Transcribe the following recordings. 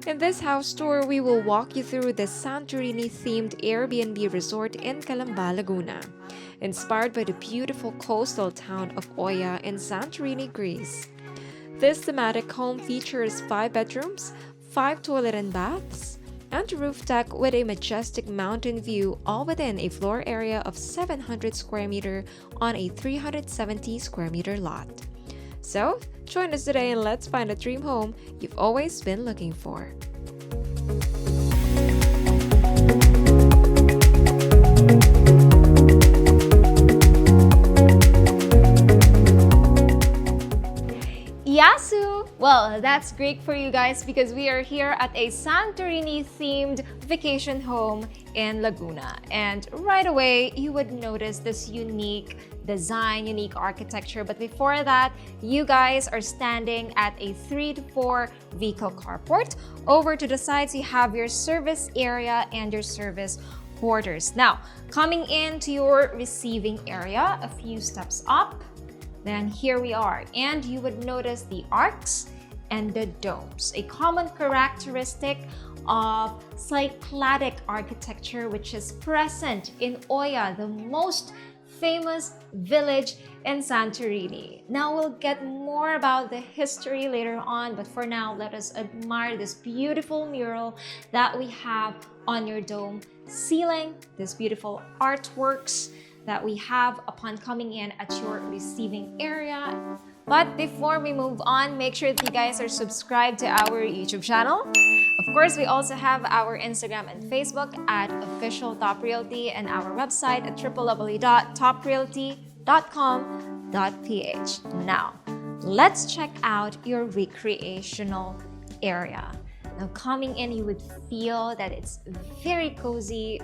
In this house tour, we will walk you through the Santorini Themed Airbnb Resort in Calamba, Laguna. Inspired by the beautiful coastal town of Oia in Santorini, Greece. This thematic home features 5 bedrooms, 5 toilet and baths, and a roof deck with a majestic mountain view, all within a floor area of 700 square meter on a 370 square meter lot. So, join us today and let's find a dream home you've always been looking for. Yasu! Well, that's great for you guys because we are here at a Santorini-themed vacation home in Laguna. And right away, you would notice this unique design, unique architecture. But before that, you guys are standing at a 3 to 4 vehicle carport. Over to the sides, you have your service area and your service quarters. Now, coming into your receiving area, a few steps up, then here we are, and you would notice the arcs and the domes, a common characteristic of Cycladic architecture which is present in Oia, the most famous village in Santorini. Now we'll get more about the history later on, but for now, let us admire this beautiful mural that we have on your dome ceiling, this beautiful artworks that we have upon coming in at your receiving area. But before we move on, make sure that you guys are subscribed to our YouTube channel. Of course, we also have our Instagram and Facebook at Official Top Realty and our website at www.toprealty.com.ph. Now, let's check out your recreational area. Now, coming in, you would feel that it's very cozy,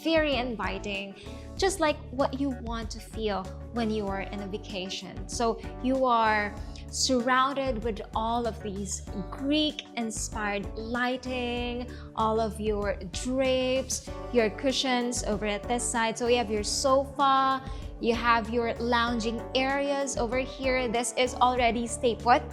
very inviting, just like what you want to feel when you are in a vacation. So you are surrounded with all of these Greek-inspired lighting, all of your drapes, your cushions over at this side. So you have your sofa, you have your lounging areas over here. This is already stay put,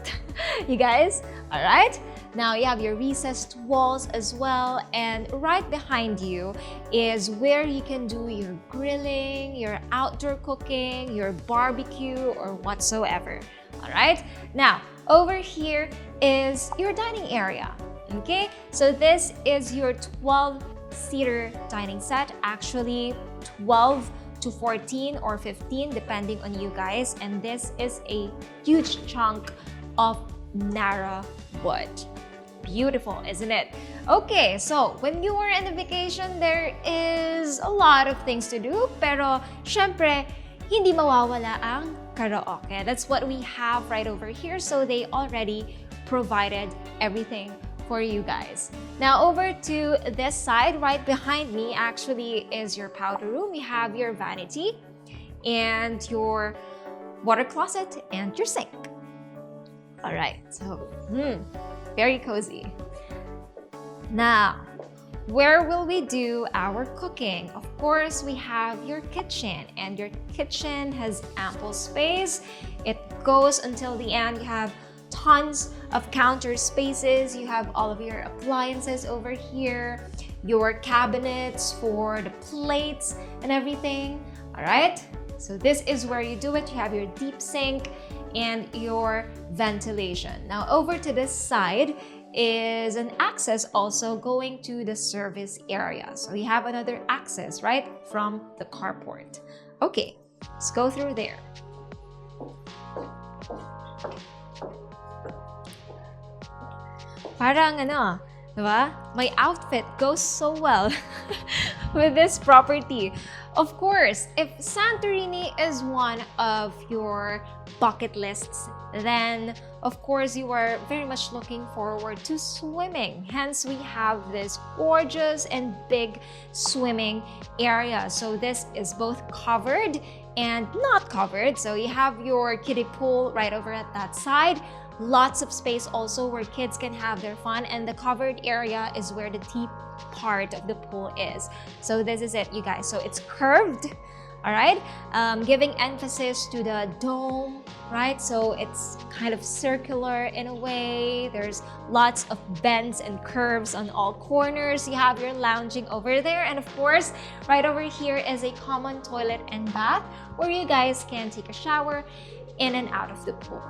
you guys, all right? Now you have your recessed walls as well, and right behind you is where you can do your grilling, your outdoor cooking, your barbecue, or whatsoever. All right, now over here is your dining area. Okay, so this is your 12-seater dining set, actually 12 to 14 or 15 depending on you guys, and this is a huge chunk of narrow wood. Beautiful, isn't it? Okay, so when you are in a vacation, there is a lot of things to do, pero syempre, hindi mawawala ang karaoke. That's what we have right over here, so they already provided everything for you guys. Now over to this side, right behind me actually is your powder room. You have your vanity and your water closet and your sink. All right, so very cozy. Now, where will we do our cooking? Of course, we have your kitchen, and your kitchen has ample space. It goes until the end. You have tons of counter spaces. You have all of your appliances over here, your cabinets for the plates and everything. All right, so this is where you do it. You have your deep sink and your ventilation. Now over to this side is an access also going to the service area. So we have another access right from the carport. Okay, let's go through there. Parang ano, diba? My outfit goes so well with this property. Of course, if Santorini is one of your bucket lists, then of course you are very much looking forward to swimming. Hence, we have this gorgeous and big swimming area. So this is both covered and not covered. So you have your kiddie pool right over at that side. Lots of space also where kids can have their fun, and the covered area is where the deep part of the pool is. So this is it, you guys. So it's curved, all right? Giving emphasis to the dome, right? So it's kind of circular in a way. There's lots of bends and curves on all corners. You have your lounging over there. And of course, right over here is a common toilet and bath where you guys can take a shower in and out of the pool.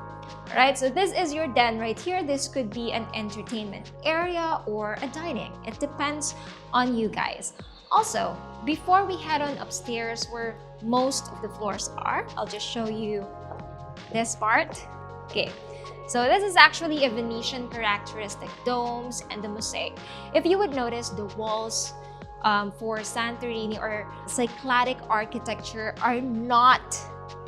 All right, so this is your den right here. This could be an entertainment area or a dining. It depends on you guys. Also, before we head on upstairs where most of the floors are, I'll just show you this part. Okay, so this is actually a Venetian characteristic domes and the mosaic. If you would notice, the walls for Santorini or Cycladic architecture are not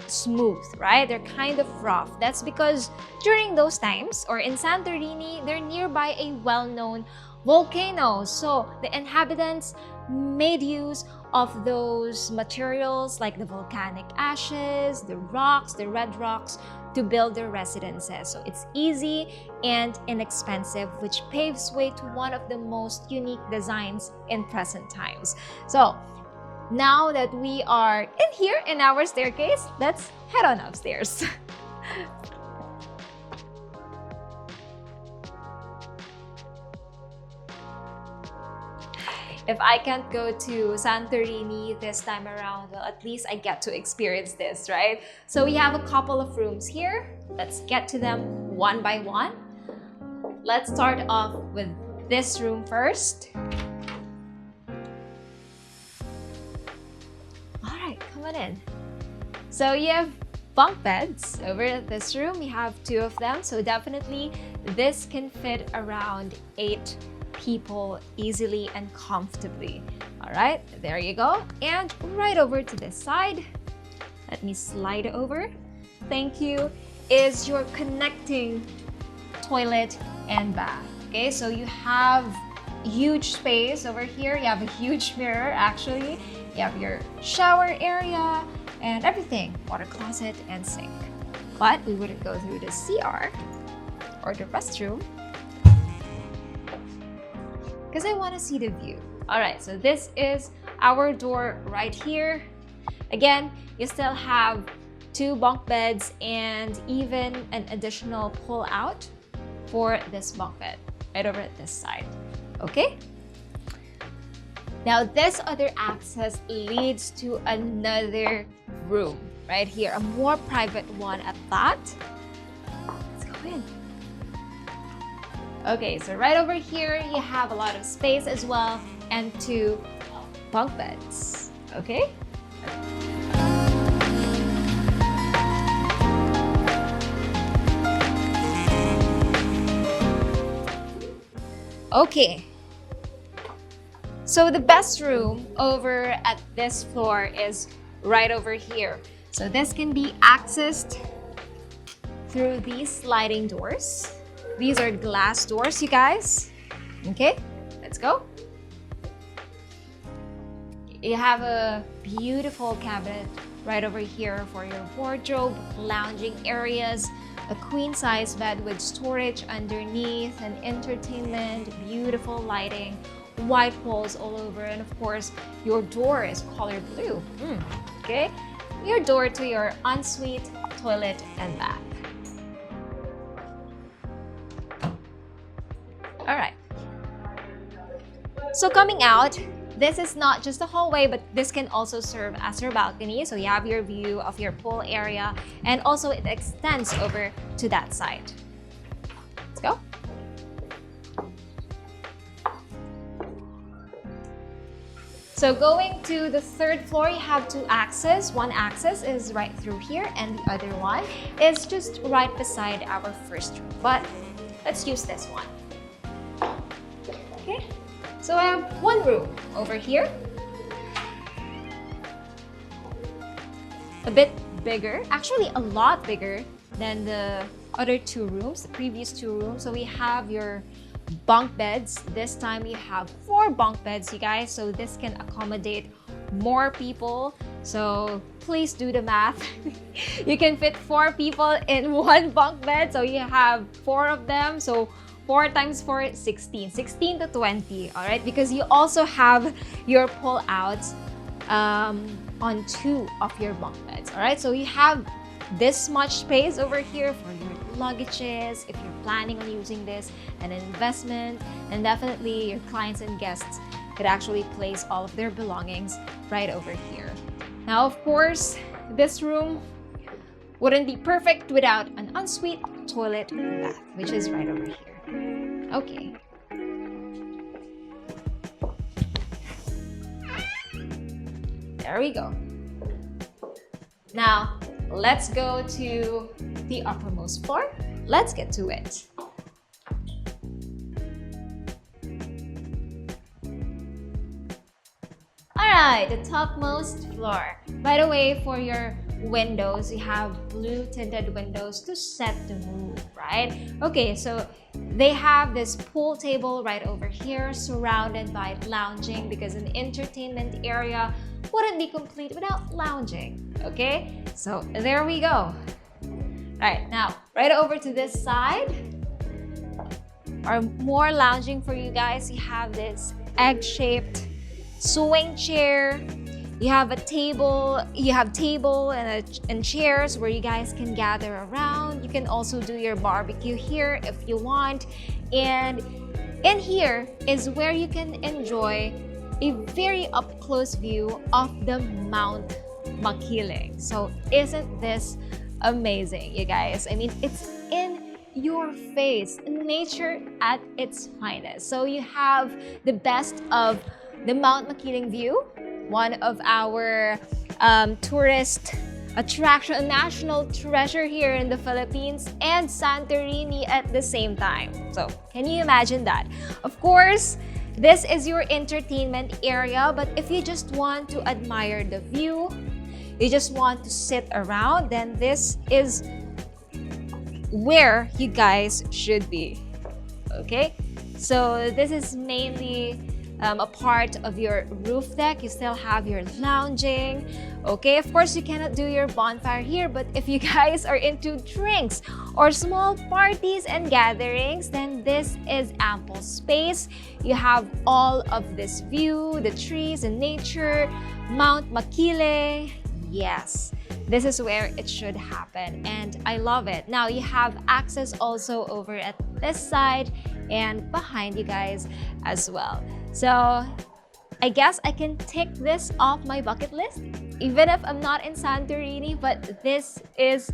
smooth, right? They're kind of rough. That's because during those times, or in Santorini, they're nearby a well-known volcano. So the inhabitants made use of those materials like the volcanic ashes, the rocks, the red rocks to build their residences. So it's easy and inexpensive, which paves way to one of the most unique designs in present times. So now that we are in here in our staircase, let's head on upstairs. If I can't go to Santorini this time around, well, at least I get to experience this, right? So we have a couple of rooms here. Let's get to them one by one. Let's start off with this room first. All right, come on in. So you have bunk beds over this room. We have 2 of them. So definitely this can fit around 8 people easily and comfortably. All right, there you go. And right over to this side, let me slide over. Thank you. Is your connecting toilet and bath. Okay, so you have huge space over here. You have a huge mirror actually. You have your shower area and everything, water closet and sink. But we wouldn't go through the CR or the restroom because I want to see the view. All right, so this is our door right here. Again, you still have 2 bunk beds and even an additional pull out for this bunk bed right over at this side. Okay? Now this other access leads to another room right here, a more private one at that. Let's go in. Okay, so right over here, you have a lot of space as well and 2 bunk beds, okay? Okay, so the best room over at this floor is right over here. So this can be accessed through these sliding doors. These are glass doors, you guys. Okay, let's go. You have a beautiful cabinet right over here for your wardrobe, lounging areas, a queen-size bed with storage underneath, and entertainment, beautiful lighting, white walls all over, and of course, your door is color blue. Okay, your door to your ensuite, toilet, and bath. All right. So coming out, this is not just a hallway, but this can also serve as your balcony. So you have your view of your pool area, and also it extends over to that side. Let's go. So going to the 3rd floor, you have 2 access. One access is right through here, and the other one is just right beside our first room. But let's use this one. Okay, so I have 1 room over here. A bit bigger, actually a lot bigger than the other 2 rooms, the previous 2 rooms. So we have your bunk beds. This time you have 4 bunk beds, you guys. So this can accommodate more people. So please do the math. You can fit 4 people in 1 bunk bed. So you have 4 of them. So 4 times 4, 16. 16 to 20, all right? Because you also have your pull-outs on 2 of your bunk beds. All right, so you have this much space over here for your luggages if you're planning on using this as an investment, and definitely your clients and guests could actually place all of their belongings right over here. Now, of course, this room wouldn't be perfect without an ensuite toilet and bath, which is right over here. Okay. There we go. Now, let's go to the uppermost floor. Let's get to it. Alright, the topmost floor. By the way, for your windows, you have blue tinted windows to set the mood, right? Okay, so they have this pool table right over here surrounded by lounging, because an entertainment area wouldn't be complete without lounging, okay? So there we go. Right, now right over to this side, or more lounging for you guys, you have this egg-shaped swing chair. You have a table, and chairs where you guys can gather around. You can also do your barbecue here if you want. And in here is where you can enjoy a very up-close view of the Mount Makiling. So isn't this amazing, you guys? I mean, it's in your face, nature at its finest. So you have the best of the Mount Makiling view, one of our tourist attraction, a national treasure here in the Philippines, and Santorini at the same time. So can you imagine that? Of course, this is your entertainment area, but if you just want to admire the view, you just want to sit around, then this is where you guys should be. Okay, so this is mainly a part of your roof deck. You still have your lounging. Okay, of course you cannot do your bonfire here, but if you guys are into drinks or small parties and gatherings, then this is ample space. You have all of this view, the trees and nature, Mount Makiling. Yes, this is where it should happen, and I love it. Now you have access also over at this side and behind you guys as well. So I guess I can tick this off my bucket list, even if I'm not in Santorini, but this is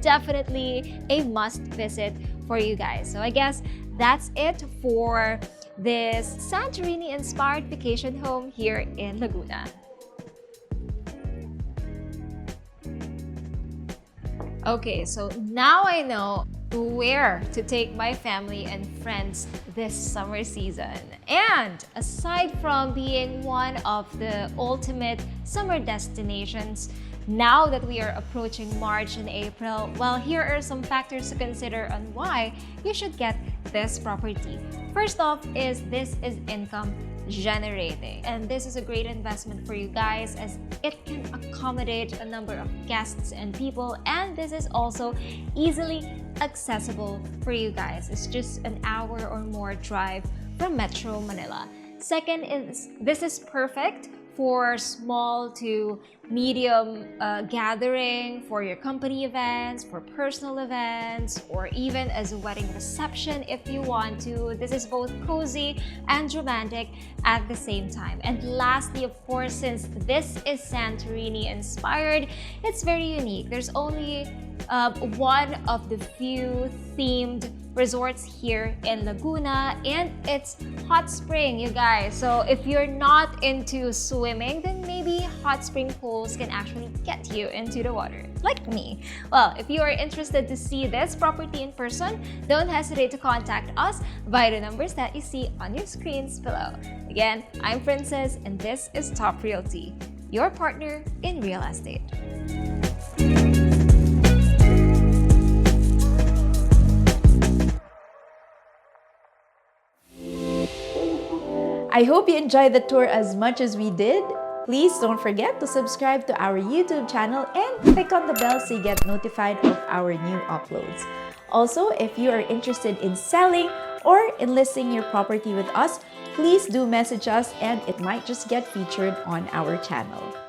definitely a must visit for you guys. So I guess that's it for this Santorini-inspired vacation home here in Laguna. Okay, so now I know where to take my family and friends this summer season. And aside from being one of the ultimate summer destinations, now that we are approaching March and April, well, here are some factors to consider on why you should get this property. First off is this is income generating, and this is a great investment for you guys as it can accommodate a number of guests and people, and this is also easily accessible for you guys. It's just an hour or more drive from Metro Manila. Second is this is perfect for small to medium gathering, for your company events, for personal events, or even as a wedding reception if you want to. This is both cozy and romantic at the same time. And lastly, of course, since this is Santorini inspired, it's very unique. There's only one of the few themed resorts here in Laguna, and it's hot spring, you guys. So if you're not into swimming, then maybe hot spring pools can actually get you into the water, like me. Well, if you are interested to see this property in person, don't hesitate to contact us via the numbers that you see on your screens below. Again, I'm Princess, and this is Top Realty, your partner in real estate. I hope you enjoyed the tour as much as we did. Please don't forget to subscribe to our YouTube channel and click on the bell so you get notified of our new uploads. Also, if you are interested in selling or enlisting your property with us, please do message us and it might just get featured on our channel.